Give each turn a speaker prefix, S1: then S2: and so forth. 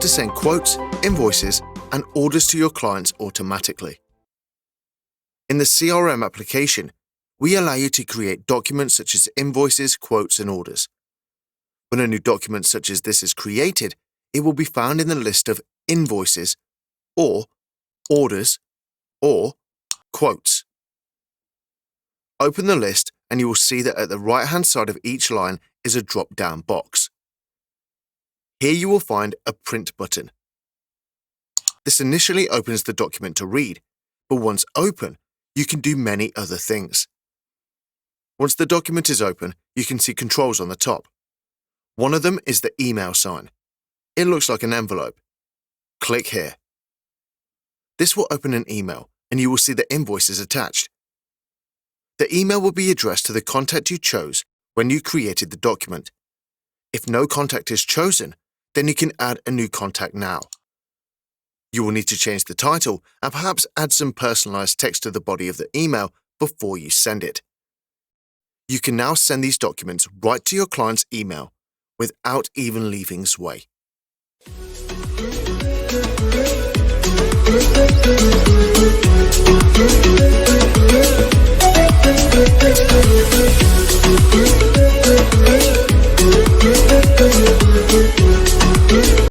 S1: to send quotes, invoices, and orders to your clients automatically. In the CRM application, we allow you to create documents such as invoices, quotes, and orders. When a new document such as this is created, it will be found in the list of invoices, or orders, or quotes. Open the list and you will see that at the right-hand side of each line is a drop-down box. Here you will find a print button. This initially opens the document to read, but once open, you can do many other things. Once the document is open, you can see controls on the top. One of them is the email sign. It looks like an envelope. Click here. This will open an email and you will see the invoices attached. The email will be addressed to the contact you chose when you created the document. If no contact is chosen, then you can add a new contact now. You will need to change the title and perhaps add some personalized text to the body of the email before you send it. You can now send these documents right to your client's email without even leaving Zway.